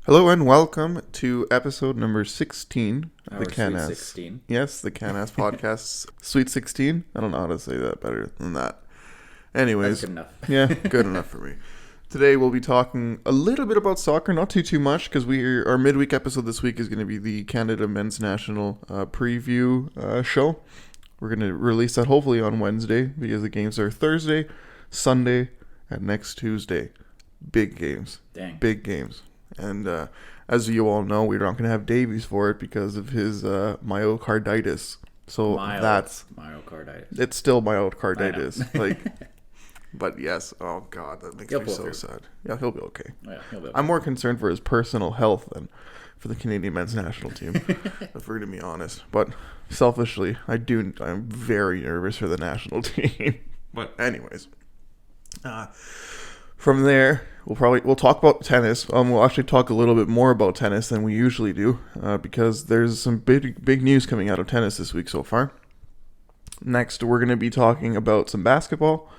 Hello and welcome to episode number 16 of the Sweet Can-Ass. 16. Yes, the Can-Ass podcast. Sweet 16? I don't know how to say that better than that. Anyways. That's good enough. Yeah, good enough for me. Today we'll be talking a little bit about soccer, not too much, because our midweek episode this week is going to be the Canada Men's National preview show. We're going to release that hopefully on Wednesday because the games are Thursday, Sunday, and next Tuesday. Big games. Dang. Big games. And as you all know, we're not going to have Davies for it because of his myocarditis. So myocarditis. It's still myocarditis. But yes, oh God, that makes me so sad. Yeah, he'll be okay. Yeah, he'll be okay. I'm more concerned for his personal health than for the Canadian men's national team, if we're going to be honest. But selfishly, I'm very nervous for the national team. But anyways, from there, we'll talk about tennis. We'll actually talk a little bit more about tennis than we usually do because there's some big news coming out of tennis this week so far. Next, we're going to be talking about some basketball.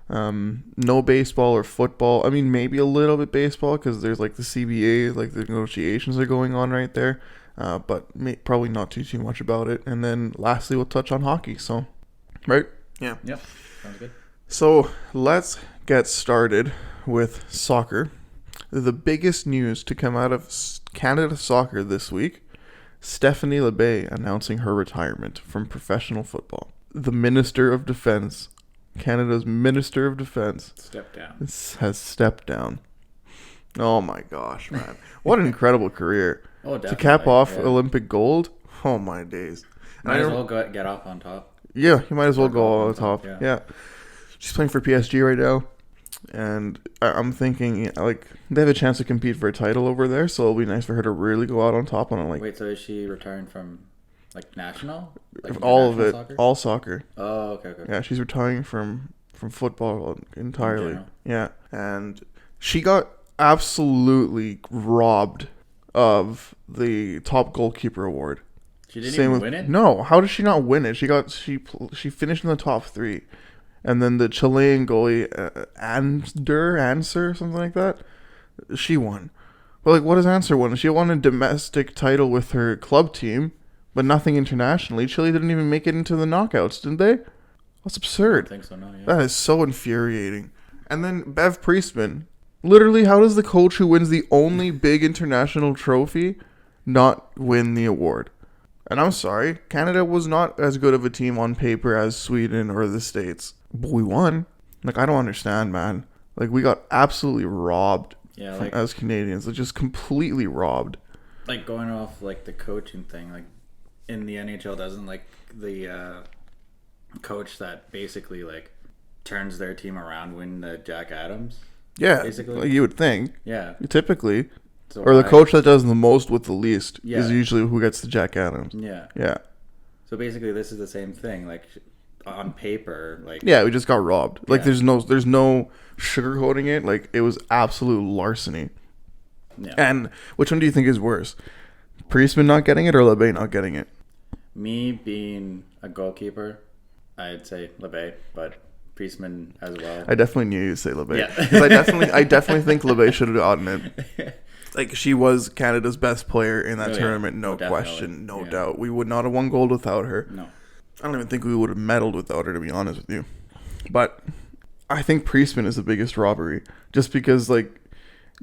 No baseball or football. I mean, maybe a little bit baseball because there's like the CBA, like the negotiations are going on right there. But probably not too much about it. And then lastly, we'll touch on hockey. So, right? Yeah. Yep. Sounds good. So let's get started with soccer. The biggest news to come out of Canada soccer this week, Stephanie Larae announcing her retirement from professional football. The Minister of Defense, Canada's Minister of Defense, has stepped down. Oh my gosh, man. What an incredible career. Oh, definitely. To cap off Olympic gold, oh my days. Might as well get off on top. Yeah, you might as well go on top. Yeah. She's playing for PSG right now. And I'm thinking, like, they have a chance to compete for a title over there, so it'll be nice for her to really go out on top on it. Like, wait, so is she retiring from, like, national? Like all of it, soccer? all soccer. Oh, okay. Yeah, she's retiring from football entirely. Yeah, and she got absolutely robbed of the top goalkeeper award. She didn't even win it? No, how did she not win it? She finished in the top 3. And then the Chilean goalie, Answer, something like that, she won. But, like, what does Answer win? She won a domestic title with her club team, but nothing internationally. Chile didn't even make it into the knockouts, didn't they? That's absurd. I don't think so, no, yeah. That is so infuriating. And then Bev Priestman. Literally, how does the coach who wins the only big international trophy not win the award? And I'm sorry, Canada was not as good of a team on paper as Sweden or the States. But we won. Like, I don't understand, man. Like, we got absolutely robbed as Canadians. Like, just completely robbed. Like, going off, like, the coaching thing, like, in the NHL doesn't, like, the coach that basically, like, turns their team around win the Jack Adams? Yeah, basically. Like you would think. Yeah. Typically. So or the coach that does the most with the least is usually who gets the Jack Adams. Yeah. Yeah. So basically, this is the same thing. Like, on paper, like... Yeah, we just got robbed. Like, there's no sugarcoating it. Like, it was absolute larceny. Yeah. And which one do you think is worse? Priestman not getting it or Larae not getting it? Me being a goalkeeper, I'd say Larae, but Priestman as well. I definitely knew you'd say Larae. Yeah. 'Cause I definitely think Larae should have gotten it. Like, she was Canada's best player in that tournament, no question, no doubt. We would not have won gold without her. No. I don't even think we would have medaled without her, to be honest with you. But I think Priestman is the biggest robbery. Just because, like,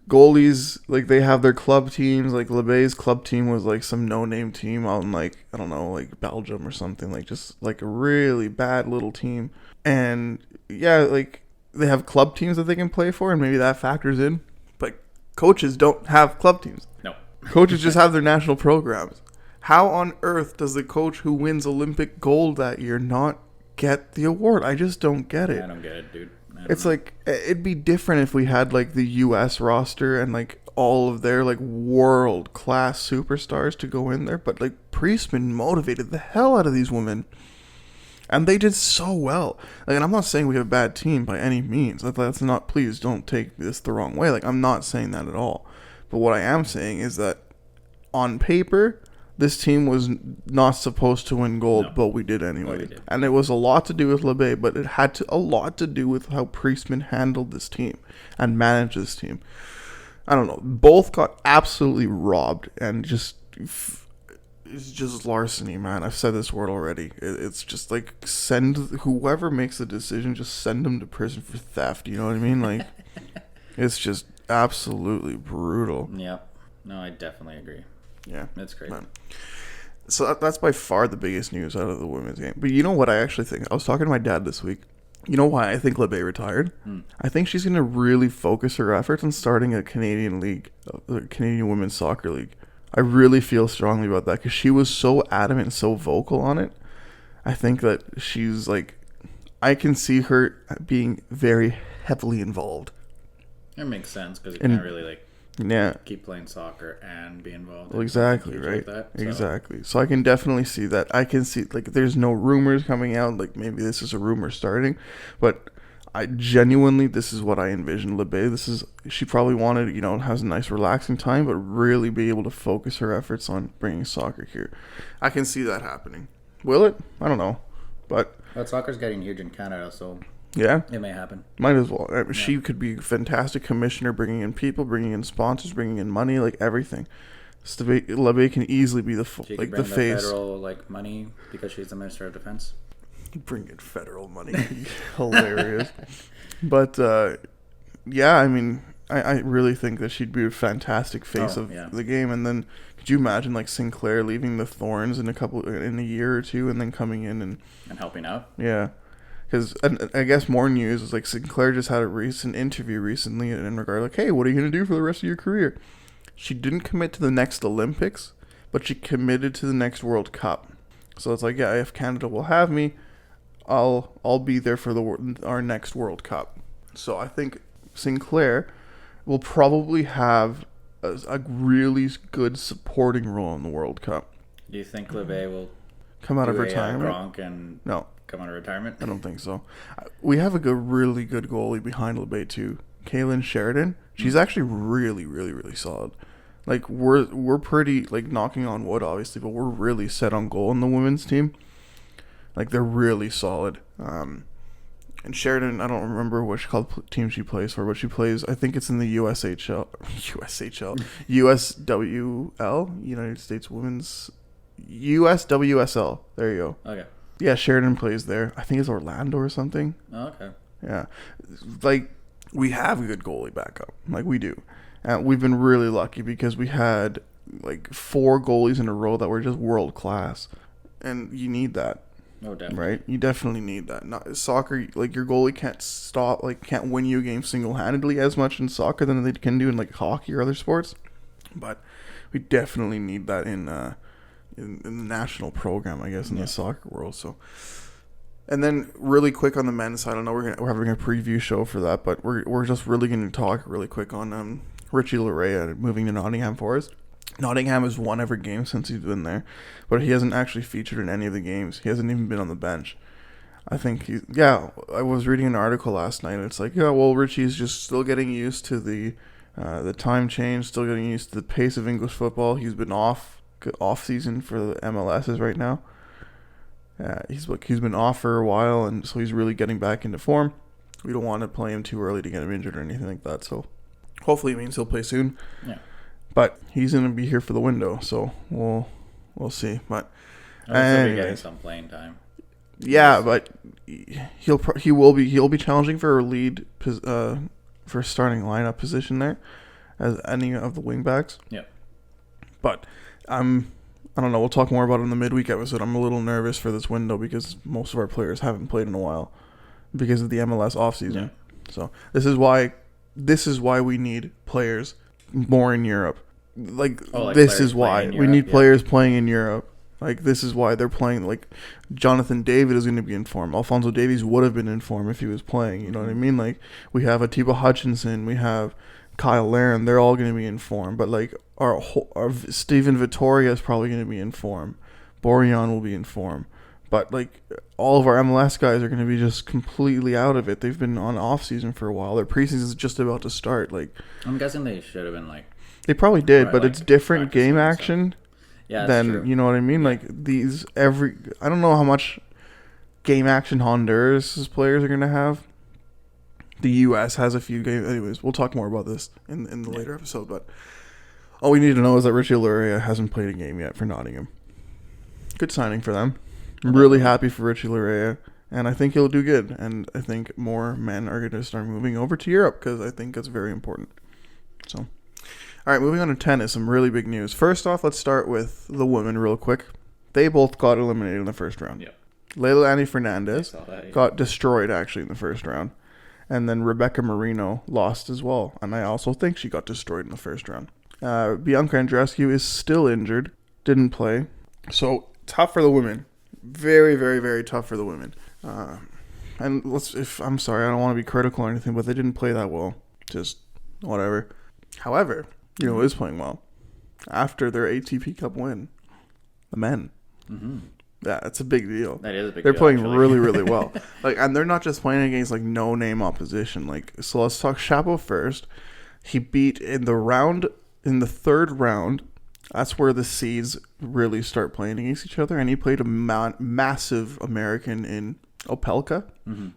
goalies, like, they have their club teams. Like, Larae's club team was, like, some no-name team out in, like, I don't know, like, Belgium or something. Like, just, like, a really bad little team. And, yeah, like, they have club teams that they can play for, and maybe that factors in. But coaches don't have club teams. No. Coaches just have their national programs. How on earth does the coach who wins Olympic gold that year not get the award? I just don't get it. I don't get it, dude. It's like, it'd be different if we had, like, the U.S. roster and, like, all of their, like, world-class superstars to go in there. But, like, Priestman motivated the hell out of these women. And they did so well. Like, and I'm not saying we have a bad team by any means. That's not, please don't take this the wrong way. Like, I'm not saying that at all. But what I am saying is that on paper, this team was not supposed to win gold, but we did anyway. We did. And it was a lot to do with Larae, but it had a lot to do with how Priestman handled this team and managed this team. I don't know. Both got absolutely robbed, and it's just larceny, man. I've said this word already. It's just like send whoever makes the decision, just send them to prison for theft. You know what I mean? Like, it's just absolutely brutal. Yep. No, I definitely agree. Yeah, That's great. Man. So that's by far the biggest news out of the women's game. But you know what I actually think? I was talking to my dad this week. You know why I think Larae retired? I think she's going to really focus her efforts on starting a Canadian league, a Canadian women's soccer league. I really feel strongly about that because she was so adamant and so vocal on it. I think that she's like, I can see her being very heavily involved. It makes sense because you can't really keep playing soccer and be involved. Well, exactly, right? Like that, so. Exactly. So I can definitely see that. I can see, like, there's no rumors coming out. Like, maybe this is a rumor starting. But I genuinely, this is what I envision Larae. She probably wanted, has a nice relaxing time, but really be able to focus her efforts on bringing soccer here. I can see that happening. Will it? I don't know. But soccer's getting huge in Canada, so yeah, it may happen. Might as well. She could be a fantastic commissioner, bringing in people, bringing in sponsors, bringing in money, like everything. Larae can easily be the face. The federal money because she's the Minister of Defense. Bring in federal money. Hilarious. But yeah, I mean, I really think that she'd be a fantastic face of the game. And then could you imagine like Sinclair leaving the Thorns in a year or two and then coming in and helping out? Yeah. Because I guess more news is like Sinclair just had a recent interview recently in regard like, hey, what are you going to do for the rest of your career? She didn't commit to the next Olympics, but she committed to the next World Cup. So it's like, yeah, if Canada will have me, I'll be there for our next World Cup. So I think Sinclair will probably have a really good supporting role in the World Cup. Do you think Larae will come out of retirement? Gronk and no. Come out of retirement? I don't think so. We have a really good goalie behind Larae too. Kaylin Sheridan. She's actually really, really, really solid. Like we're pretty like knocking on wood, obviously, but we're really set on goal in the women's team. Like they're really solid. And Sheridan, I don't remember which team she plays for, but she plays. I think it's in the USWL, United States Women's USWSL. There you go. Okay. Yeah, Sheridan plays there. I think it's Orlando or something. Oh, okay. Yeah. Like, we have a good goalie backup. Like, we do. And we've been really lucky because we had, like, 4 goalies in a row that were just world class. And you need that. Oh, definitely. Right? You definitely need that. Not soccer, like, your goalie can't win you a game single-handedly as much in soccer than they can do in, like, hockey or other sports. But we definitely need that in the national program, I guess, in the soccer world. So, and then really quick on the men's side, I know we're having a preview show for that, but we're just really going to talk really quick on Richie Larae moving to Nottingham Forest. Nottingham has won every game since he's been there, but he hasn't actually featured in any of the games. He hasn't even been on the bench. I think I was reading an article last night. It's like, Richie's just still getting used to the time change, still getting used to the pace of English football. He's been off season for the MLSs right now. He's been off for a while, and so he's really getting back into form. We don't want to play him too early to get him injured or anything like that. So hopefully it means he'll play soon. Yeah. But he's gonna be here for the window, so we'll see. But he'll be getting some playing time. Yeah, but he'll be challenging for a lead for starting lineup position there as any of the wingbacks. Yeah. But I don't know. We'll talk more about it in the midweek episode. I'm a little nervous for this window because most of our players haven't played in a while because of the MLS offseason. Yeah. So this is why we need players more in Europe. This is why we need players playing in Europe. Like, this is why they're playing. Like, Jonathan David is going to be in form. Alphonso Davies would have been in form if he was playing. You know what I mean? Like, we have Atiba Hutchinson. We have Kyle Larin. They're all going to be in form. But, like, our Steven Vittoria is probably going to be in form. Borean will be in form. But, like, all of our MLS guys are going to be just completely out of it. They've been on off-season for a while. Their preseason is just about to start. Like, I'm guessing they should have been, like... They probably did, but it's different game action. Yeah, then true. You know what I mean. Like I don't know how much game action Honduras players are gonna have. The U.S. has a few games. Anyways, we'll talk more about this in the later episode. But all we need to know is that Richie Larae hasn't played a game yet for Nottingham. Good signing for them. I'm really happy for Richie Larae, and I think he'll do good. And I think more men are going to start moving over to Europe because I think that's very important. So, all right, moving on to tennis. Some really big news. First off, let's start with the women real quick. They both got eliminated in the first round. Yep. Leila Annie Fernandez got destroyed actually in the first round. And then Rebecca Marino lost as well. And I also think she got destroyed in the first round. Bianca Andreescu is still injured. Didn't play. So, tough for the women. Very, very, very tough for the women. And I'm sorry, I don't want to be critical or anything, but they didn't play that well. Just whatever. However, you know who is playing well? After their ATP Cup win. The men. Mm-hmm. Yeah, it's a big deal. That is a big They're deal. They're playing actually. really, really well. And they're not just playing against no-name opposition. So let's talk Shapo first. He beat in the third round. That's where the seeds really start playing against each other. And he played a massive American in Opelka. Mm-hmm.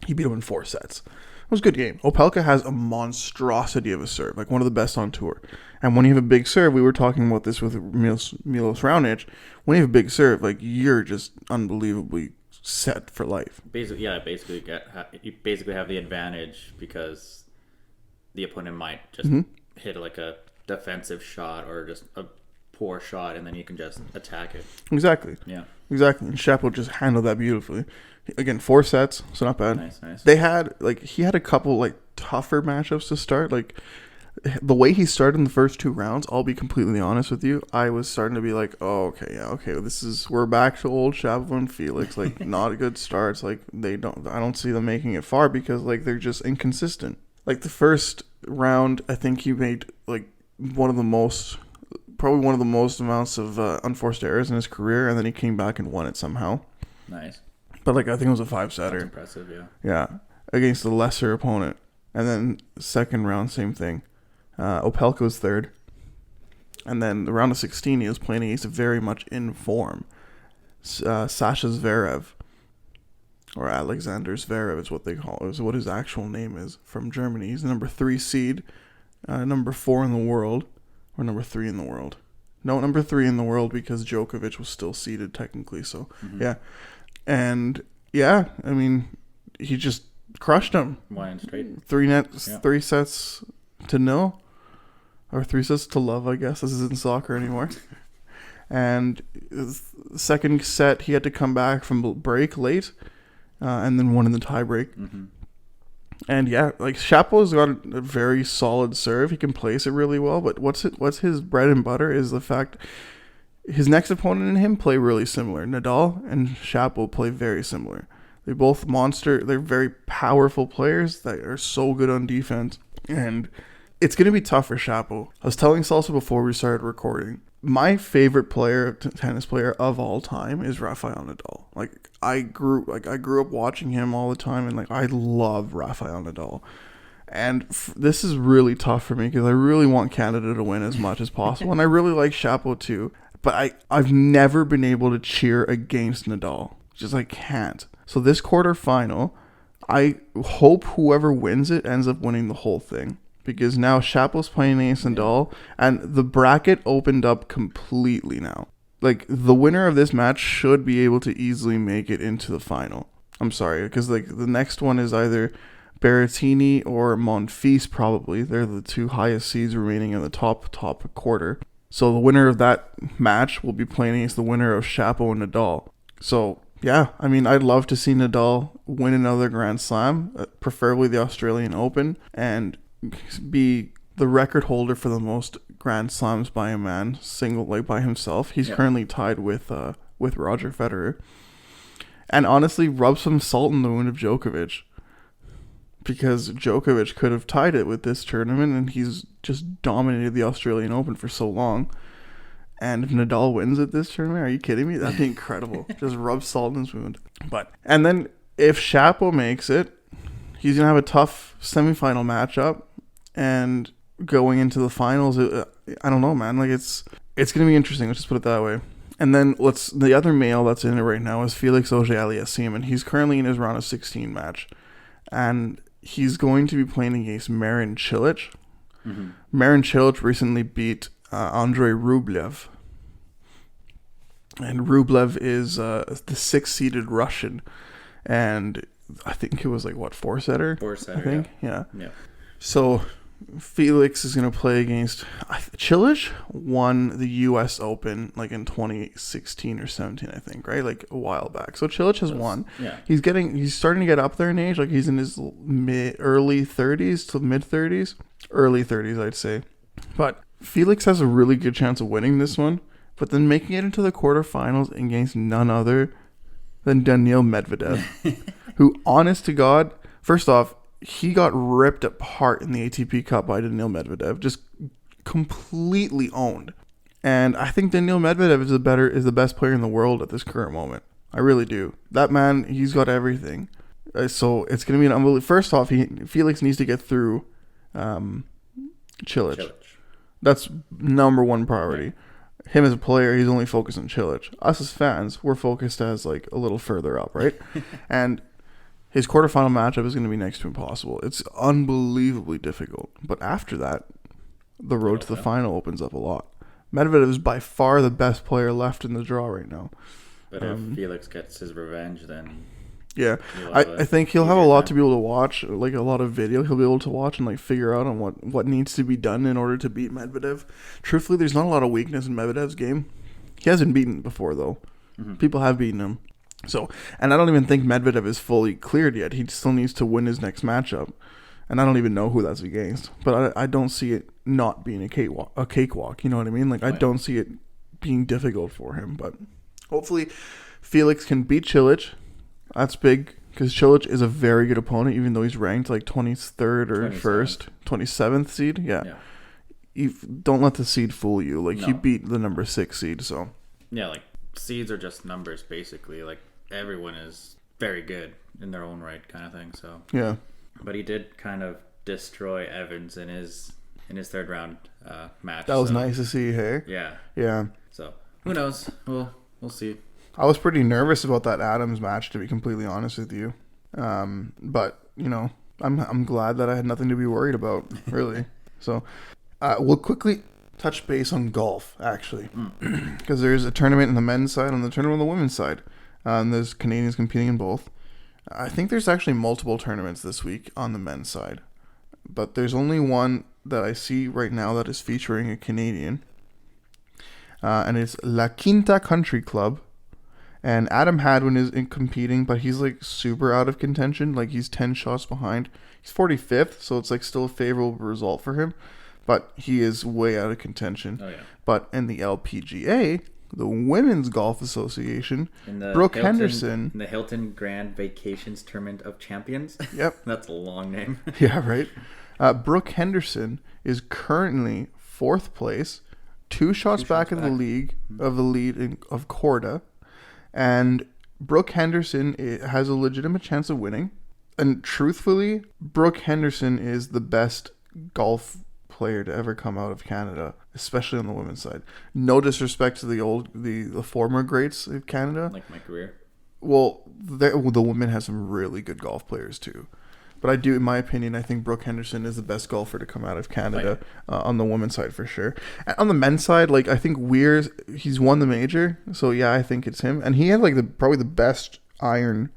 He beat him in 4 sets. It was a good game. Opelka has a monstrosity of a serve, one of the best on tour. And when you have a big serve, we were talking about this with Milos Raonic. When you have a big serve, you're just unbelievably set for life. Basically, you basically have the advantage because the opponent might just hit a defensive shot or just a poor shot, and then you can just attack it. Exactly. Yeah. Exactly. And Shapo just handled that beautifully. Again, 4 sets, so not bad. Nice. They had he had a couple tougher matchups to start. The way he started in the first 2 rounds, I'll be completely honest with you, I was starting to be we're back to old Shapo and Felix. Not a good starts. I don't see them making it far because they're just inconsistent. The first round, I think he made one of the most amounts of unforced errors in his career, and then he came back and won it somehow. Nice. But I think it was a 5-setter. That's impressive, yeah. Yeah, against a lesser opponent. And then second round, same thing. Opelka was third. And then the round of 16, he was playing against a very much in form Sasha Zverev. Or Alexander Zverev is what they call it. Is what his actual name is, from Germany. He's the number 3 seed, number 4 in the world, or number 3 in the world. No, number 3 in the world because Djokovic was still seeded technically. So, yeah. And, yeah, he just crushed him. 1 straight. 3 sets to 0. Or 3 sets to love, I guess. This isn't soccer anymore. And the second set, he had to come back from break late. And then won in the tiebreak. Mm-hmm. And yeah, Shapo's got a very solid serve. He can place it really well. But what's his bread and butter is the fact his next opponent and him play really similar. Nadal and Shapo play very similar. They're both they're very powerful players that are so good on defense. And it's going to be tough for Shapo. I was telling Salsa before we started recording. My favorite tennis player of all time is Rafael Nadal. I grew up watching him all the time, and I love Rafael Nadal. And this is really tough for me because I really want Canada to win as much as possible, and I really like Shapo too. But I've never been able to cheer against Nadal. I can't. So this quarterfinal, I hope whoever wins it ends up winning the whole thing. Because now Shapo's playing against Nadal, and the bracket opened up completely now. The winner of this match should be able to easily make it into the final. I'm sorry, because the next one is either Berrettini or Monfils probably. They're the 2 highest seeds remaining in the top quarter. So the winner of that match will be playing against the winner of Shapo and Nadal. So, yeah, I'd love to see Nadal win another Grand Slam, preferably the Australian Open, and be the record holder for the most Grand Slams by a man, by himself. He's currently tied with Roger Federer. And honestly, rub some salt in the wound of Djokovic. Because Djokovic could have tied it with this tournament, and he's just dominated the Australian Open for so long. And if Nadal wins at this tournament, are you kidding me? That'd be incredible. Just rub salt in his wound. And then if Shapo makes it, he's going to have a tough semifinal matchup. And going into the finals, I don't know, man. It's going to be interesting. Let's just put it that way. And then the other male that's in it right now is Felix Auger-Aliassime, and he's currently in his round of 16 match. And he's going to be playing against Marin Cilic. Mm-hmm. Marin Cilic recently beat Andrei Rublev. And Rublev is the 6th-seeded Russian. And I think it was like, what, 4-setter? 4-setter, I think, yeah. Yeah. So Felix is going to play against... Cilic won the U.S. Open like in 2016 or 17, I think, right? Like a while back. So Cilic has won. Yeah. He's starting to get up there in age. Like he's in his early 30s to mid 30s. Early 30s, I'd say. But Felix has a really good chance of winning this one. But then making it into the quarterfinals against none other than Daniil Medvedev. Who, honest to God, first off, he got ripped apart in the ATP Cup by Daniil Medvedev. Just completely owned. And I think Daniil Medvedev is the best player in the world at this current moment. I really do. That man, he's got everything. So it's going to be an unbelievable... First off, Felix needs to get through Cilic. That's number one priority. Yeah. Him as a player, he's only focused on Cilic. Us as fans, we're focused as like a little further up, right? And his quarterfinal matchup is going to be next to impossible. It's unbelievably difficult. But after that, the road to the final opens up a lot. Medvedev is by far the best player left in the draw right now. But if Felix gets his revenge, then... Yeah, I think he'll have a lot to be able to watch, like a lot of video he'll be able to watch and like figure out on what needs to be done in order to beat Medvedev. Truthfully, there's not a lot of weakness in Medvedev's game. He hasn't beaten before, though. Mm-hmm. People have beaten him. So, and I don't even think Medvedev is fully cleared yet. He still needs to win his next matchup. And I don't even know who that's against. But I don't see it not being a cakewalk, you know what I mean? Like, I don't see it being difficult for him. But hopefully Felix can beat Cilic. That's big because Cilic is a very good opponent, even though he's ranked like 23rd or 27th seed. Yeah. Don't let the seed fool you. Like, he beat the number 6 seed, so. Yeah, like, seeds are just numbers, basically. Like, everyone is very good in their own right, kind of thing, so. Yeah. But he did kind of destroy Evans in his third round match. That was nice to see, hey? Yeah. Yeah. So, who knows? We'll see. I was pretty nervous about that Adams match, to be completely honest with you. But, you know, I'm glad that I had nothing to be worried about, really. So, we'll quickly touch base on golf, actually. Because there's a tournament on the men's side and the tournament on the women's side. And there's Canadians competing in both. I think there's actually multiple tournaments this week on the men's side. But there's only one that I see right now that is featuring a Canadian. And it's La Quinta Country Club. And Adam Hadwin is competing, but he's like super out of contention. Like, he's 10 shots behind. He's 45th, so it's like still a favorable result for him. But he is way out of contention. Oh, yeah. But in the LPGA, the Women's Golf Association, Brooke Henderson. In the Hilton Grand Vacations Tournament of Champions. Yep. That's a long name. Yeah, right. Brooke Henderson is currently 4th place, 2 shots back of the lead of Korda. And Brooke Henderson has a legitimate chance of winning. And truthfully, Brooke Henderson is the best golf player to ever come out of Canada, especially on the women's side. No disrespect to the former greats of Canada. Like my career. Well, the women has some really good golf players too. But I do, in my opinion, I think Brooke Henderson is the best golfer to come out of Canada on the women's side for sure. And on the men's side, like, I think he's won the major, so yeah, I think it's him. And he had like probably the best iron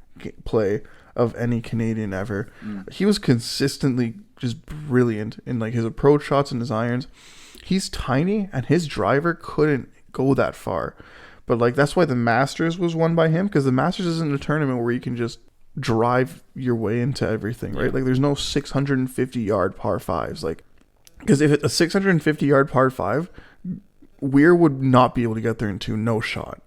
play of any Canadian ever. He was consistently just brilliant in like his approach shots and his irons. He's tiny, and his driver couldn't go that far. But like, that's why the Masters was won by him, because the Masters isn't a tournament where you can just drive your way into everything, right? Like, there's no 650-yard par fives. Like, because if it's a 650-yard par five, Weir would not be able to get there into no shot.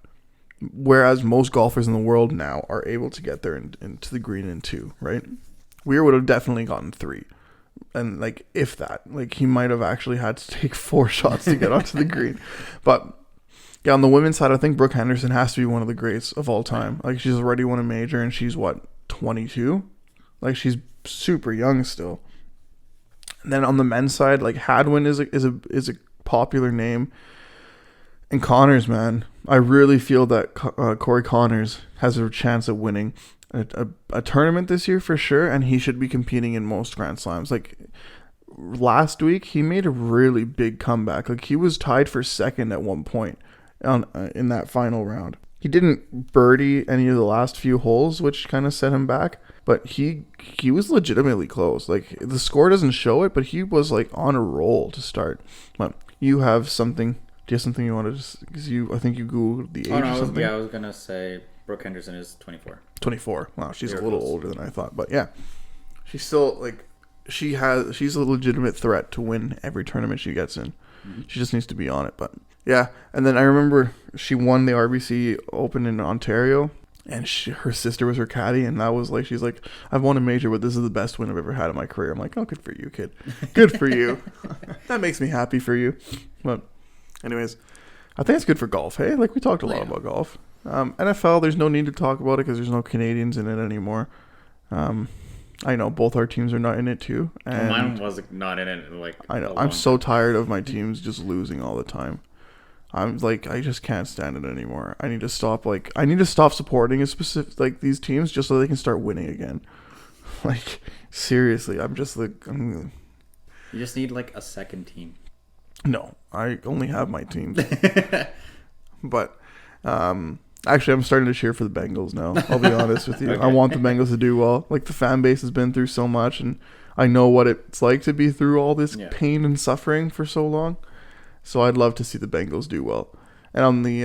Whereas most golfers in the world now are able to get there into the green in 2, right? Weir would have definitely gotten 3. And, like, if that. Like, he might have actually had to take 4 shots to get onto the green. But, yeah, on the women's side, I think Brooke Henderson has to be one of the greats of all time. Like, she's already won a major, and she's, 22? Like, she's super young still. And then on the men's side, like, Hadwin is a popular name. And Connors, man, I really feel that Corey Connors has a chance at winning. a tournament this year for sure, and he should be competing in most Grand Slams. Like last week, he made a really big comeback. Like he was tied for second at one point on in that final round. He didn't birdie any of the last few holes, which kind of set him back. But he was legitimately close. Like the score doesn't show it, but he was like on a roll to start. But you have something. Do you have something you wanted to? Because I think you googled the age or something. I was gonna say Brooke Henderson is 24. 24. Wow, she's a little older than I thought. But yeah, she's still like she's a legitimate threat to win every tournament she gets in. Mm-hmm. She just needs to be on it. But yeah, and then I remember she won the RBC Open in Ontario. And her sister was her caddy, and that was like, she's like, I've won a major, but this is the best win I've ever had in my career. I'm like, oh, good for you, kid. Good for you. That makes me happy for you. But anyways, I think it's good for golf, hey? Like, we talked a lot about golf. NFL, there's no need to talk about it because there's no Canadians in it anymore. I know both our teams are not in it too. And mine was not in it. Like I know. I'm so tired of my teams just losing all the time. I'm like, I just can't stand it anymore. I need to stop supporting a specific, like, these teams just so they can start winning again. Like, seriously, I'm just like, you just need like a second team. No, I only have my teams. But, actually, I'm starting to cheer for the Bengals now. I'll be honest with you. Okay. I want the Bengals to do well. Like, the fan base has been through so much, and I know what it's like to be through all this pain and suffering for so long. So I'd love to see the Bengals do well. And on the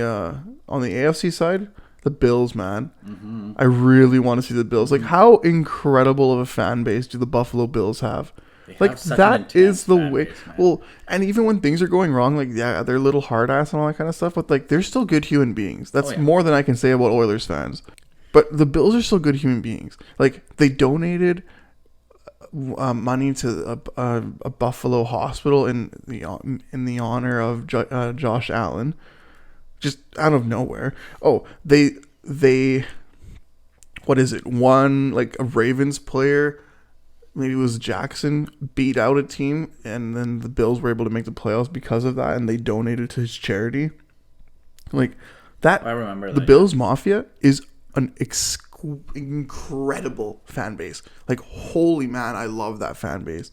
AFC side, the Bills, man. Mm-hmm. I really want to see the Bills. Like, how incredible of a fan base do the Buffalo Bills have? Like, that is the way. Base, well, and even when things are going wrong, like, yeah, they're a little hard ass and all that kind of stuff, but like, they're still good human beings. That's more than I can say about Oilers fans. But the Bills are still good human beings. Like, they donated money to a Buffalo hospital in the honor of Josh Allen, just out of nowhere. Oh, they what is it? One, like, a Ravens player, maybe it was Jackson, beat out a team, and then the Bills were able to make the playoffs because of that, and they donated to his charity. Like that. I remember the Bills Mafia is an incredible fan base. Like, holy man, I love that fan base.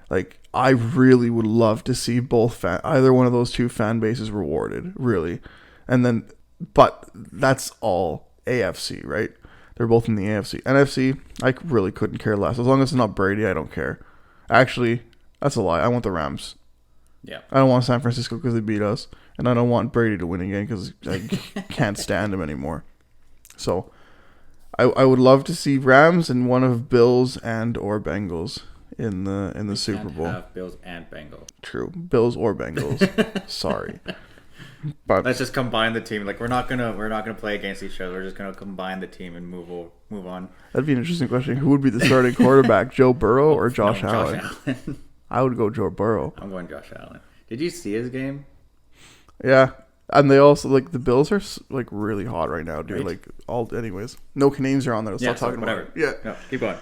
Like, I really would love to see either one of those two fan bases rewarded, really. And then, but that's all AFC, right? They're both in the AFC. NFC, I really couldn't care less. As long as it's not Brady, I don't care. Actually, that's a lie. I want the Rams. Yeah. I don't want San Francisco because they beat us. And I don't want Brady to win again because I can't stand him anymore. So I would love to see Rams and one of Bills and or Bengals in the Super Bowl. Have Bills and Bengals. True, Bills or Bengals. Sorry, but let's just combine the team. Like, we're not gonna play against each other. We're just gonna combine the team and move on. That'd be an interesting question. Who would be the starting quarterback, Joe Burrow or Josh Allen? Josh Allen. I would go Joe Burrow. I'm going Josh Allen. Did you see his game? Yeah. And they also, like, the Bills are, like, really hot right now, dude. Right. Like, anyways. No Canadians are on there. Stop talking about it. Yeah. No, keep going.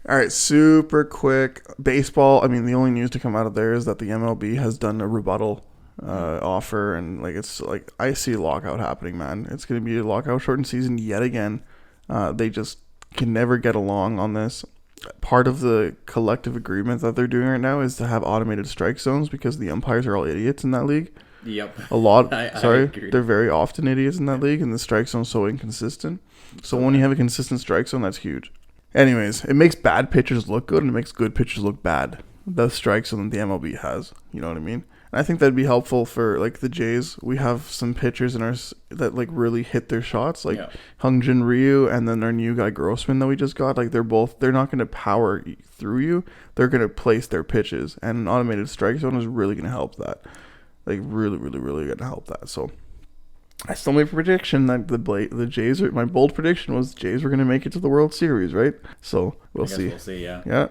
All right, super quick. Baseball, I mean, the only news to come out of there is that the MLB has done a rebuttal offer. And, like, it's, like, I see a lockout happening, man. It's going to be a lockout shortened season yet again. They just can never get along on this. Part of the collective agreement that they're doing right now is to have automated strike zones because the umpires are all idiots in that league. Yep. A lot. They're very often idiots in that league, and the strike zone's so inconsistent. So when you have a consistent strike zone, that's huge. Anyways, it makes bad pitchers look good, and it makes good pitchers look bad. The strike zone that the MLB has. You know what I mean? And I think that'd be helpful for, like, the Jays. We have some pitchers in our that, like, really hit their shots, like Hyunjin Ryu, and then our new guy Grossman that we just got. Like, they're not going to power through you. They're going to place their pitches, and an automated strike zone is really going to help that. Like, really, really, really going to help that. So, I still made a prediction that the Jays are... My bold prediction was Jays were going to make it to the World Series, right? So, we'll see. We'll see, yeah. Yeah.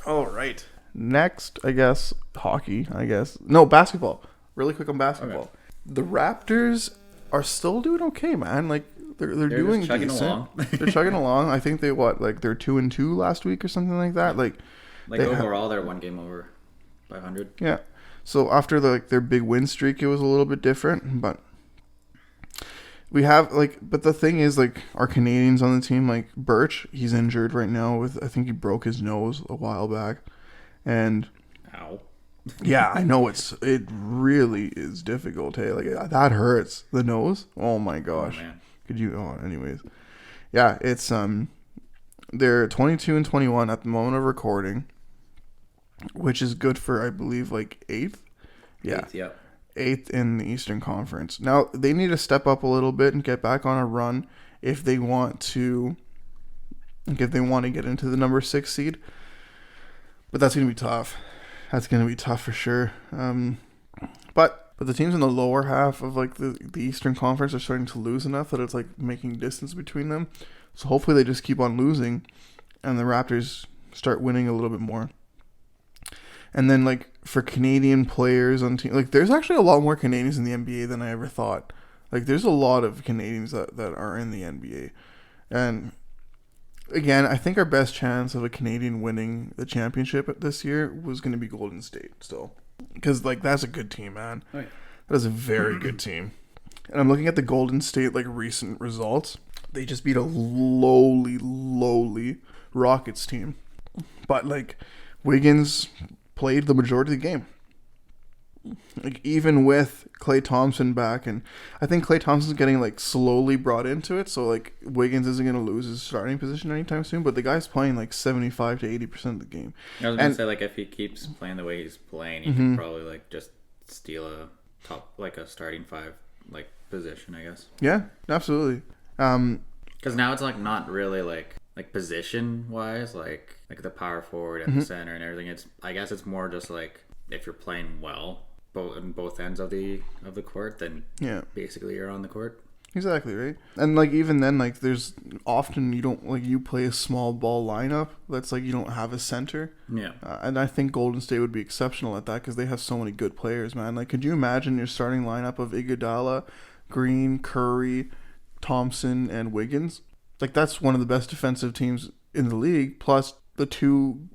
All right. Next, I guess, hockey, I guess. No, basketball. Really quick on basketball. Okay. The Raptors are still doing okay, man. Like, they're doing decent. Along. They're chugging along. I think they're 2-2 last week or something like that. Like overall, they're one game over 500. Yeah. So after their big win streak, it was a little bit different, but We have but the thing is our Canadians on the team, like Birch, he's injured right now with I think he broke his nose a while back, and Ow. yeah, I know it really is difficult. Hey, that hurts the nose. Oh my gosh, man. could you? Oh, anyways, yeah, it's they're 22 and 21 at the moment of recording, which is good for I believe eighth. Yeah. Yep. Eighth in the Eastern Conference. Now they need to step up a little bit and get back on a run if they want to get into the number 6 seed. But that's gonna be tough. That's gonna be tough for sure. But the teams in the lower half of the Eastern Conference are starting to lose enough that it's making distance between them. So hopefully they just keep on losing, and the Raptors start winning a little bit more. And then for Canadian players on team, there's actually a lot more Canadians in the NBA than I ever thought. There's a lot of Canadians that are in the NBA. And again, I think our best chance of a Canadian winning the championship this year was going to be Golden State still. Because that's a good team, man. Oh, yeah. That is a very good team. And I'm looking at the Golden State recent results. They just beat a lowly Rockets team. But Wiggins played the majority of the game. Even with Klay Thompson back, and I think Klay Thompson's getting slowly brought into it, so Wiggins isn't going to lose his starting position anytime soon, but the guy's playing 75 to 80% of the game. I was going to say if he keeps playing the way he's playing, he could probably just steal a top a starting 5 position, I guess. Yeah, absolutely. Because now it's not really position wise, the power forward and the center and everything. I guess it's more just if you're playing well on both ends of the court, then basically you're on the court. Exactly, right? And even then there's often you don't you play a small ball lineup that's you don't have a center. Yeah. And I think Golden State would be exceptional at that because they have so many good players, man. Could you imagine your starting lineup of Iguodala, Green, Curry, Thompson, and Wiggins? That's one of the best defensive teams in the league, plus the two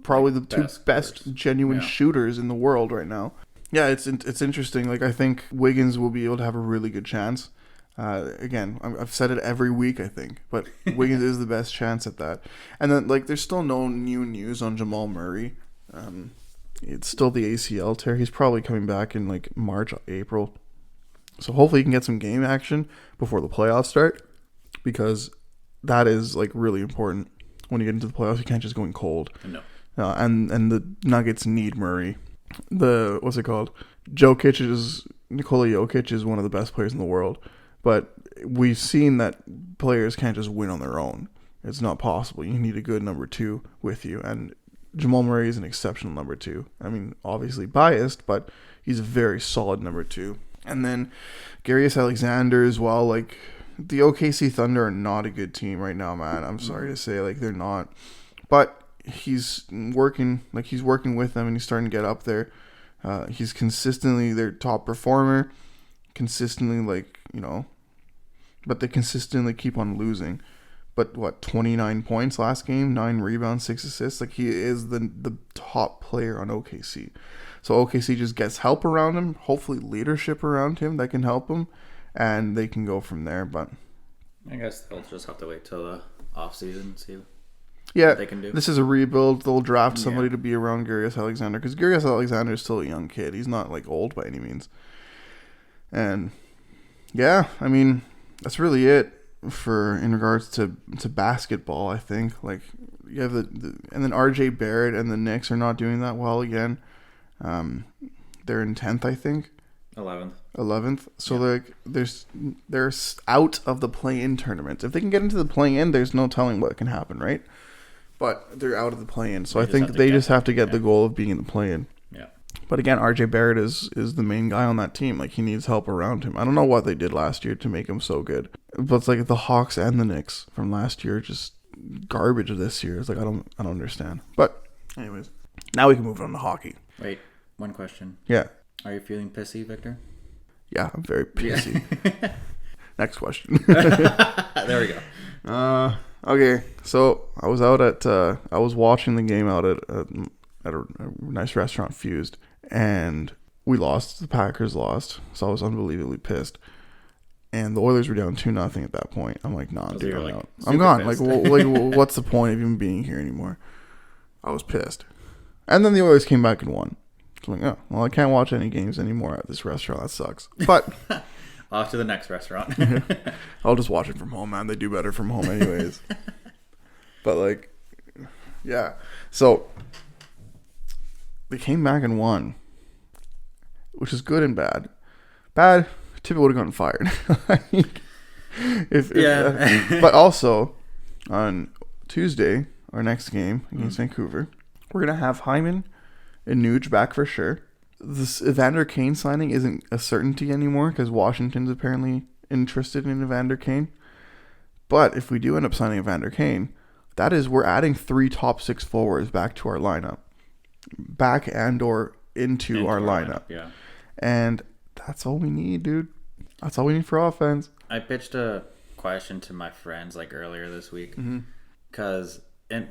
best genuine shooters in the world right now. Yeah, it's interesting. I think Wiggins will be able to have a really good chance. Again, I've said it every week, I think, but Wiggins is the best chance at that. And then there's still no new news on Jamal Murray. It's still the ACL tear. He's probably coming back in March, April. So hopefully he can get some game action before the playoffs start, because that is really important. When you get into the playoffs, you can't just go in cold. No. And the Nuggets need Murray. What's it called? Nikola Jokic is one of the best players in the world. But we've seen that players can't just win on their own. It's not possible. You need a good number 2 with you. And Jamal Murray is an exceptional number 2. I mean, obviously biased, but he's a very solid number 2. And then Darius Alexander as well. The OKC Thunder are not a good team right now, man. I'm sorry to say, they're not. But he's working with them, and he's starting to get up there. He's consistently their top performer. Consistently, but they consistently keep on losing. But 29 points last game, 9 rebounds, 6 assists. He is the top player on OKC. So OKC just gets help around him, hopefully leadership around him that can help him, and they can go from there. But I guess they'll just have to wait till the off season and see what they can do. This is a rebuild. They'll draft somebody to be around Darius Alexander, because Darius Alexander is still a young kid. He's not old by any means. And yeah, I mean, that's really it in regards to basketball. I think you have and then RJ Barrett and the Knicks are not doing that well again. They're in 10th, I think. 11th. So they're out of the play-in tournament. If they can get into the play-in, there's no telling what can happen, right? But they're out of the play-in, so I think they just have to get the goal of being in the play-in. Yeah. But again, RJ Barrett is the main guy on that team. He needs help around him. I don't know what they did last year to make him so good. But it's the Hawks and the Knicks from last year, just garbage this year. It's I don't understand. But anyways, now we can move on to hockey. Wait, one question. Yeah. Are you feeling pissy, Victor? Yeah, I'm very pissy. Yeah. Next question. There we go. Okay, so I was watching the game out at a nice restaurant, Fused, and we lost. The Packers lost, so I was unbelievably pissed. And the Oilers were down 2-0 at that point. I'm like, nah, So dude, you're, I'm like, out. super I'm gone. pissed. What's the point of even being here anymore? I was pissed. And then the Oilers came back and won. So I'm like, oh, well, I can't watch any games anymore at this restaurant. That sucks. But off to the next restaurant. I'll just watch it from home, man. They do better from home anyways. But, like, yeah. So they came back and won, which is good and bad. Bad, Tippett would have gotten fired. But also, on Tuesday, our next game against Vancouver, we're going to have Hyman and Nuge back for sure. This Evander Kane signing isn't a certainty anymore because Washington's apparently interested in Evander Kane. But if we do end up signing Evander Kane, that is, we're adding 3 top 6 forwards back to our lineup. Back and or into our lineup. Yeah. And that's all we need, dude. That's all we need for offense. I pitched a question to my friends like earlier this week because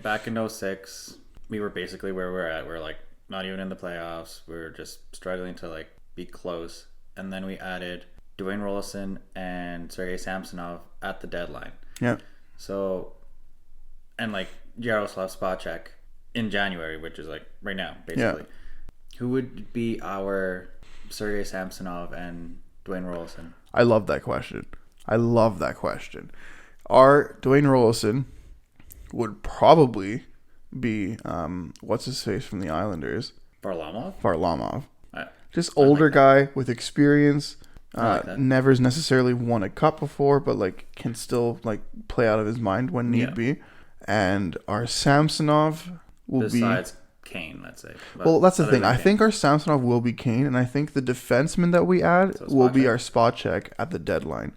back in 06, we were basically where we're at. We're like not even in the playoffs. We were just struggling to like be close. And then we added Dwayne Rollison and Sergei Samsonov at the deadline. Yeah. So, and like Jaroslav Spacek in January, which is like right now, basically. Yeah. Who would be our Sergei Samsonov and Dwayne Rollison? I love that question. Our Dwayne Rollison would probably be what's his face from the Islanders? Varlamov. Just older guy with experience. Never's necessarily won a cup before, but like can still like play out of his mind when need be. And our Samsonov will besides Kane, let's say. Well, that's the thing. I think our Samsonov will be Kane, and I think the defenseman that we add will be our spot check at the deadline.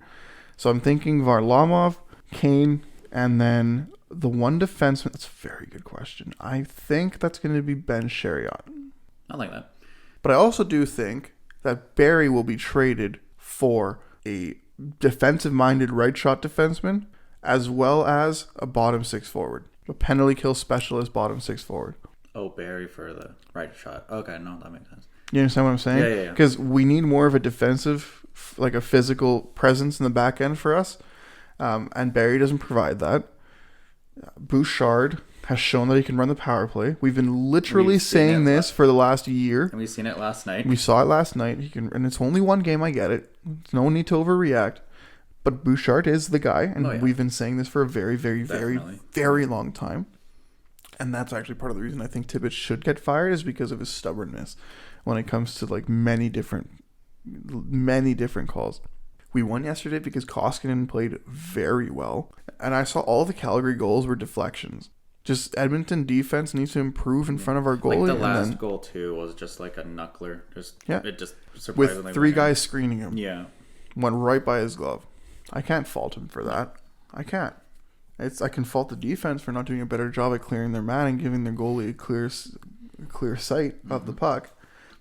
So I'm thinking Varlamov, Kane, and then the one defenseman. That's a very good question. I think that's going to be Ben Chariot. I like that. But I also do think that Barry will be traded for a defensive-minded right-shot defenseman as well as a bottom 6 forward. A penalty kill specialist bottom 6 forward. Oh, Barry for the right shot. Okay, no, that makes sense. You understand what I'm saying? Yeah. Because we need more of a defensive, like a physical presence in the back end for us. And Barry doesn't provide that. Bouchard has shown that he can run the power play. We've been literally saying this for the last year. And we've seen it last night. We saw it last night. He can, and it's only one game. I get it. There's no need to overreact. But Bouchard is the guy, and we've been saying this for a very, very, very, very long time. And that's actually part of the reason I think Tippett should get fired is because of his stubbornness when it comes to like many different calls. We won yesterday because Koskinen played very well, and I saw all the Calgary goals were deflections. Just Edmonton defense needs to improve in front of our goalie. Like the last goal too was just like a knuckler. It just surprisingly with 3 guys screening him. Yeah, went right by his glove. I can't fault him for that. I can't. I can fault the defense for not doing a better job at clearing their man and giving their goalie a clear sight of the puck.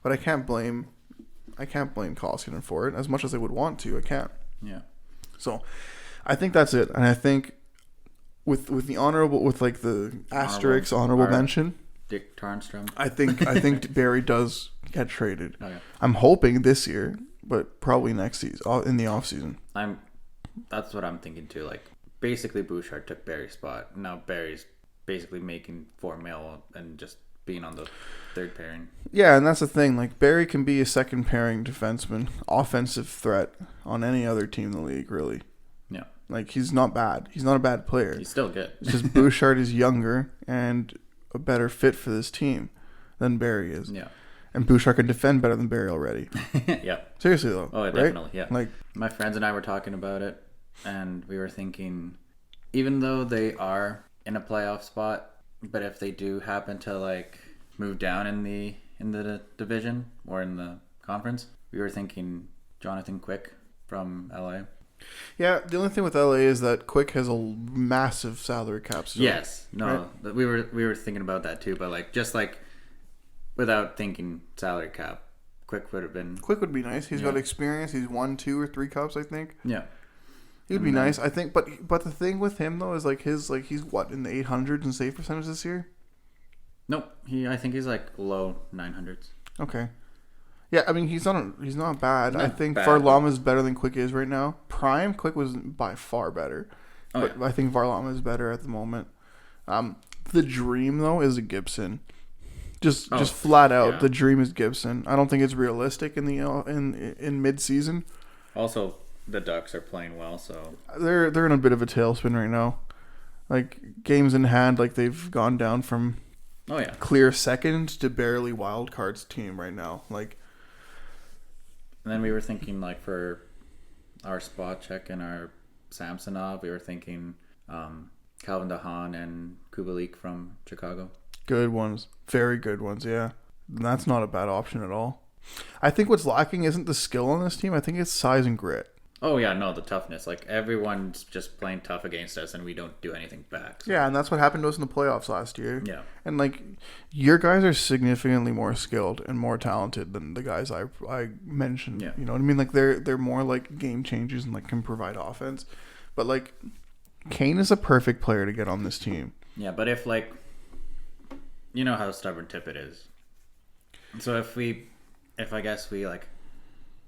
But I can't blame Koskinen for it as much as I would want to. I can't. Yeah. So I think that's it, and I think with the honorable the asterisk honorable mention, Dick Tarnstrom. I think Barry does get traded. Okay. I'm hoping this year, but probably next season in the off season. That's what I'm thinking too. Like basically, Bouchard took Barry's spot. Now Barry's basically making $4 million and just being on the third pairing. Yeah, and that's the thing. Like Barry can be a second pairing defenseman, offensive threat on any other team in the league, really. Yeah. Like he's not bad. He's not a bad player. He's still good. It's just Bouchard is younger and a better fit for this team than Barry is. Yeah. And Bouchard can defend better than Barry already. Yeah. Seriously though. Oh, right? definitely. Yeah. Like my friends and I were talking about it, and we were thinking, even though they are in a playoff spot, but if they do happen to like move down in the division or in the conference, we were thinking Jonathan Quick from LA. Yeah, the only thing with LA is that Quick has a massive salary cap. Yes, no, right? we were thinking about that too, but like just like without thinking salary cap, Quick would be nice. He's got experience. He's won 2 or 3 cups, I think. Yeah, he would be nice, I think. But the thing with him though is like he's what in the 800s in save percentage this year. Nope, I think he's like low 900s. Okay. Yeah, I mean, he's not bad. Not I think bad, Varlamov is better than Quick is right now. Prime Quick was by far better, Oh, but yeah. I think Varlamov is better at the moment. The dream though is a Gibson. Just flat out, yeah. the dream is Gibson. I don't think it's realistic in the in mid season. Also, the Ducks are playing well, so They're in a bit of a tailspin right now. Like games in hand, like they've gone down from oh yeah. clear second to barely wild cards team right now. Like And then we were thinking like for our spot check and our Samsonov, we were thinking Calvin DeHaan and Kubalik from Chicago. good ones, very good ones. Yeah, that's not a bad option at all. I think what's lacking isn't the skill on this team. I think it's size and grit. Oh yeah, no, the toughness. Like everyone's just playing tough against us, and we don't do anything back. So. Yeah, and that's what happened to us in the playoffs last year. Yeah. And like your guys are significantly more skilled and more talented than the guys I mentioned. Yeah. You know what I mean? Like they're more like game changers and like can provide offense. But like Kane is a perfect player to get on this team. Yeah, but if like, you know how stubborn Tippett is. So if I guess we like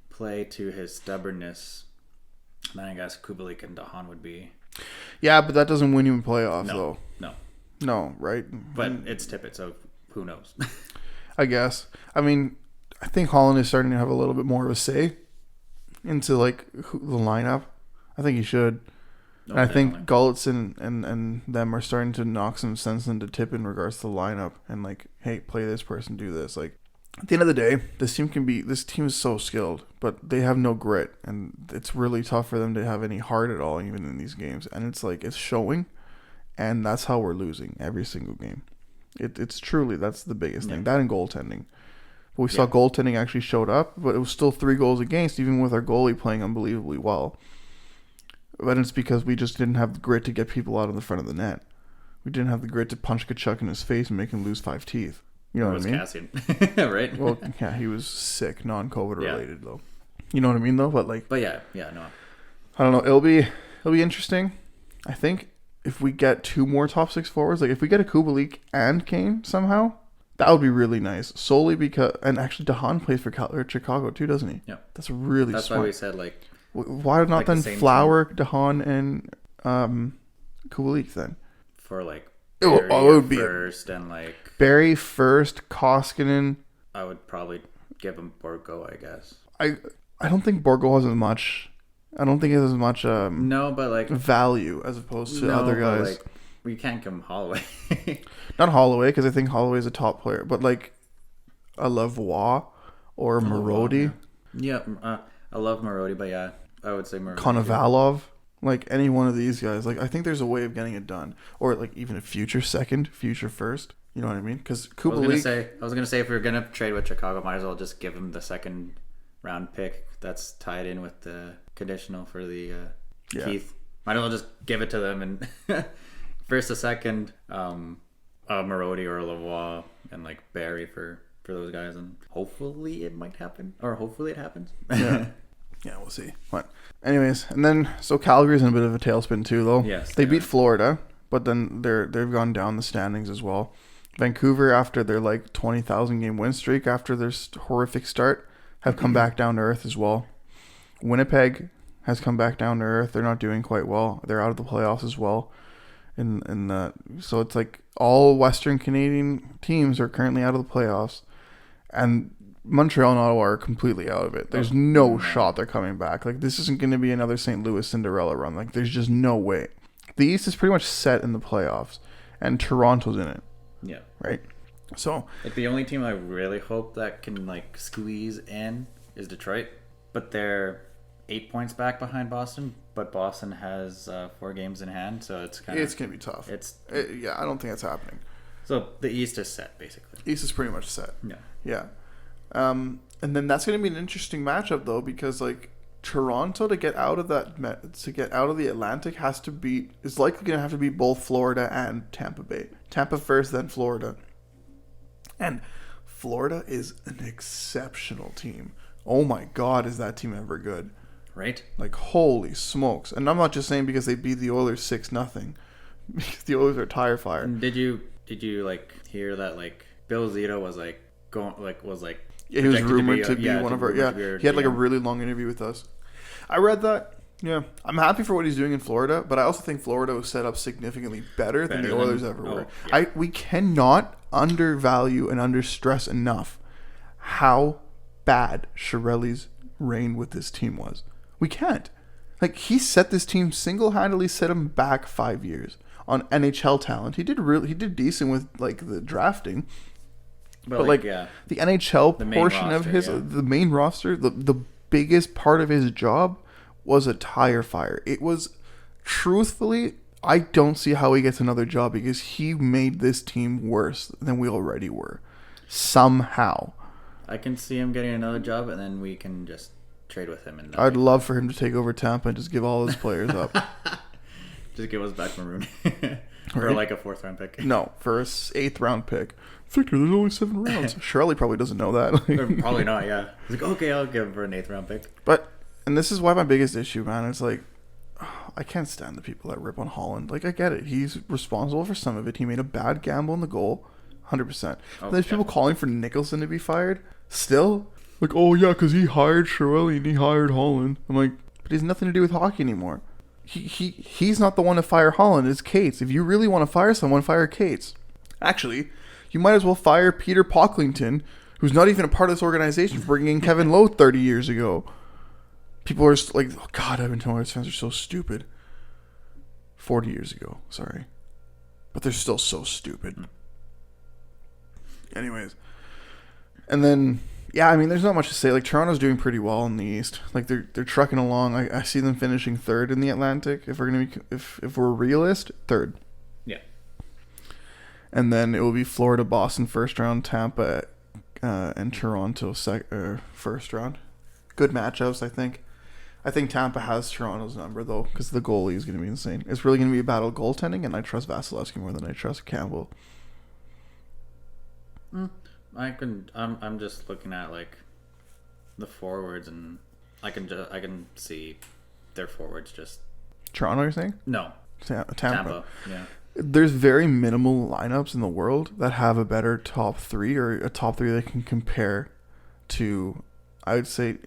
play to his stubbornness, then I guess Kubalik and DeHaan would be. Yeah, but that doesn't win you in playoffs though. No. No, right? But it's Tippett, so who knows? I guess. I mean, I think Holland is starting to have a little bit more of a say into like the lineup. I think he should. And I think Gulletson and them are starting to knock some sense into Tip in regards to the lineup and like, hey, play this person, do this. Like at the end of the day, this team is so skilled, but they have no grit, and it's really tough for them to have any heart at all, even in these games. And it's like it's showing, and that's how we're losing every single game. It's truly that's the biggest thing. That and goaltending. But we saw goaltending actually showed up, but it was still 3 goals against, even with our goalie playing unbelievably well. But it's because we just didn't have the grit to get people out of the front of the net. We didn't have the grit to punch Kachuk in his face and make him lose 5 teeth. You know what I mean? Cassian, right? Well, yeah, he was sick, non-COVID related though. You know what I mean though? But like, yeah, no. I don't know. It'll be interesting. I think if we get 2 more top 6 forwards, like if we get a Kubalik and Kane somehow, that would be really nice. Solely because, and actually DeHaan plays for Chicago too, doesn't he? Yeah, that's really that's smart. why we said like. Why not like then the Flower, DeHaan, and Kubalik then? For like It would be first and like Barry first, Koskinen. I would probably give him Borgo, I guess. I don't think Borgo has as much. I don't think it has as much no, but like value as opposed to other guys. Like, we can't give him Holloway. Not Holloway, because I think Holloway is a top player, but like a Lavoie or Marody. Yeah, I love Marody, but yeah, I would say Marody. Konovalov, like any one of these guys. Like I think there's a way of getting it done, or like even a future second, future first. You know what I mean? Because Kubalik. I was gonna say if we were gonna trade with Chicago, might as well just give him the second round pick that's tied in with the conditional for the Keith. Might as well just give it to them and first, a second, Marody or Lavoie, and like Barry for those guys, and hopefully it might happen, or hopefully it happens. Yeah, we'll see. But anyways, and then so Calgary's in a bit of a tailspin too, though. Yes, they beat Florida, but then they've gone down the standings as well. Vancouver, after their like 20,000 game win streak, after their horrific start, have come back down to earth as well. Winnipeg has come back down to earth. They're not doing quite well. They're out of the playoffs as well. So it's like all Western Canadian teams are currently out of the playoffs, and Montreal and Ottawa are completely out of it. There's no shot they're coming back. Like this isn't going to be another St. Louis Cinderella run. Like there's just no way. The East is pretty much set in the playoffs, and Toronto's in it. Yeah. Right. So like the only team I really hope that can like squeeze in is Detroit, but they're 8 points back behind Boston. But Boston has 4 games in hand, so it's gonna be tough. Yeah, I don't think that's happening. So the East is set basically. East is pretty much set. Yeah. Yeah. And then that's going to be an interesting matchup though, because like Toronto to get out of the Atlantic is likely going to have to beat both Florida and Tampa Bay. Tampa first, then Florida. And Florida is an exceptional team. Oh my God, is that team ever good? Right? Like holy smokes! And I'm not just saying because they beat the Oilers 6-0, because the Oilers are tire fire. And did you like hear that like Bill Zito was like Yeah, he was projected rumored to be one of our. Yeah, he had like a really long interview with us. I read that. Yeah, I'm happy for what he's doing in Florida, but I also think Florida was set up significantly better than the Oilers ever were. Yeah. We cannot undervalue and understress enough how bad Chiarelli's reign with this team was. We can't. Like, he set this team single-handedly, set him back 5 years on NHL talent. He did decent with like the drafting, but like the NHL portion of his the main roster, the biggest part of his job was a tire fire. It was, truthfully, I don't see how he gets another job because he made this team worse than we already were. Somehow. I can see him getting another job, and then we can just trade with him. I'd love for him to take over Tampa and just give all his players up. Just give us back Maroon. For like a 4th round pick. No, for a 8th round pick. Victor, there's only 7 rounds. Shirley probably doesn't know that. Probably not, yeah. He's like, okay, I'll give him for an 8th round pick. But, and this is why my biggest issue, man, it's like, I can't stand the people that rip on Holland. Like, I get it. He's responsible for some of it. He made a bad gamble in the goal. 100%. There's people calling for Nicholson to be fired. Still? Like, oh, yeah, because he hired Chiarelli and he hired Holland. I'm like, but he has nothing to do with hockey anymore. He's not the one to fire Holland. It's Cates. If you really want to fire someone, fire Cates. Actually, you might as well fire Peter Pocklington, who's not even a part of this organization, for bringing in Kevin Lowe 30 years ago. People are like, oh, God, Edmonton Oilers fans are so stupid. 40 years ago, sorry. But they're still so stupid. Anyways. And then, yeah, I mean, there's not much to say. Like, Toronto's doing pretty well in the East. Like, they're trucking along. I see them finishing 3rd in the Atlantic. If we're if we're realist, 3rd. Yeah. And then it will be Florida, Boston 1st round, Tampa, and Toronto 1st round. Good matchups, I think. I think Tampa has Toronto's number, though, because the goalie is going to be insane. It's really going to be a battle of goaltending, and I trust Vasilevsky more than I trust Campbell. I'm just looking at like the forwards, and I can see their forwards just. Toronto, you're saying? No. Tampa. Yeah. There's very minimal lineups in the world that have a better top 3 or a top 3 that can compare to, I would say,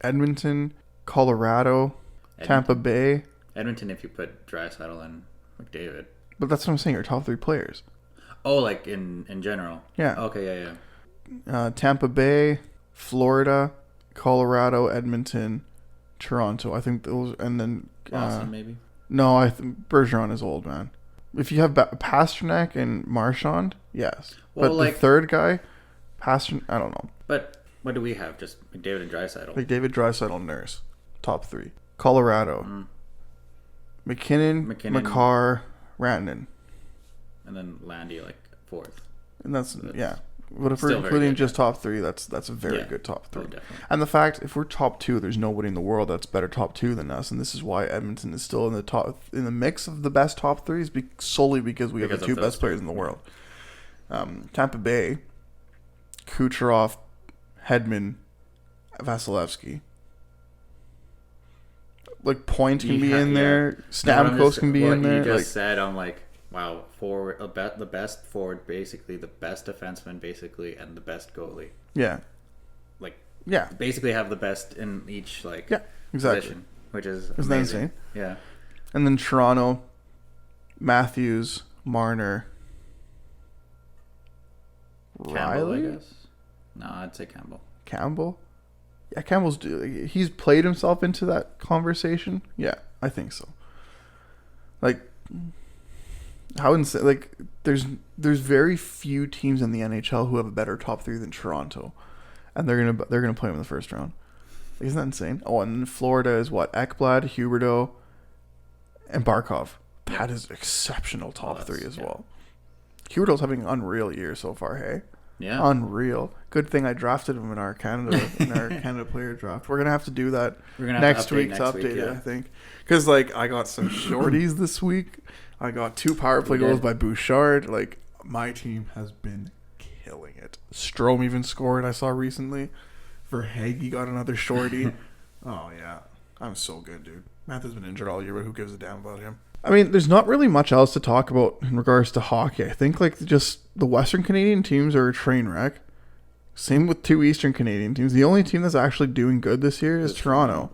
Edmonton, Colorado, Tampa Bay. Edmonton, if you put Draisaitl and McDavid. But that's what I'm saying. Your top 3 players. Oh, like in general. Yeah. Okay. Yeah. Tampa Bay, Florida, Colorado, Edmonton, Toronto. I think those, and then Boston maybe. No, I think Bergeron is old, man. If you have Pasternak and Marchand, yes. Well, but like, the third guy, Pasternak, I don't know. But what do we have? Just McDavid and Draisaitl. McDavid, Draisaitl, Nurse, top 3. Colorado, McKinnon, Makar, Rantanen. And then Landy like 4th. And that's yeah. But if we're including just top 3, that's a very good top 3. Oh, and the fact, if we're top 2, there's nobody in the world that's better top 2 than us, and this is why Edmonton is still in the mix of the best top 3s solely because we have the 2 best players in the world. Tampa Bay, Kucherov, Hedman, Vasilevsky. Like Point can be in there. Stamkos can be in there. You just said, I'm like, wow, forward, the best forward, basically, the best defenseman, basically, and the best goalie. Yeah. Like, yeah, basically have the best in each position, which is isn't that insane? Yeah. And then Toronto, Matthews, Marner, Riley. I guess. No, I'd say Campbell. Campbell. Yeah, he's played himself into that conversation. Yeah, I think so. Like, how insane! Like, there's very few teams in the NHL who have a better top 3 than Toronto, and they're gonna play him in the 1st round. Like, isn't that insane? Oh, and then Florida is what? Ekblad, Huberdeau, and Barkov. That is exceptional top 3 as well. Huberdeau's having an unreal year so far. Hey. Yeah. Unreal. Good thing I drafted him in our Canada player draft. We're gonna have to do that next week to update it, I think. Because like I got some shorties this week. I got 2 power play goals by Bouchard. Like, my team has been killing it. Strome even scored, I saw recently. Verhaeghe got another shorty. Oh yeah. I'm so good, dude. Matt has been injured all year, but who gives a damn about him? I mean, there's not really much else to talk about in regards to hockey. I think like just the Western Canadian teams are a train wreck. Same with 2 Eastern Canadian teams. The only team that's actually doing good this year is Toronto.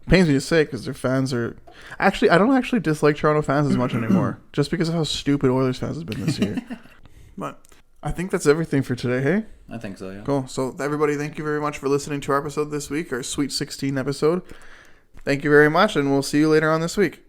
Pains me to say because their fans are... Actually, I don't actually dislike Toronto fans as much anymore. Just because of how stupid Oilers fans have been this year. But I think that's everything for today, hey? I think so, yeah. Cool. So everybody, thank you very much for listening to our episode this week, our Sweet 16 episode. Thank you very much, and we'll see you later on this week.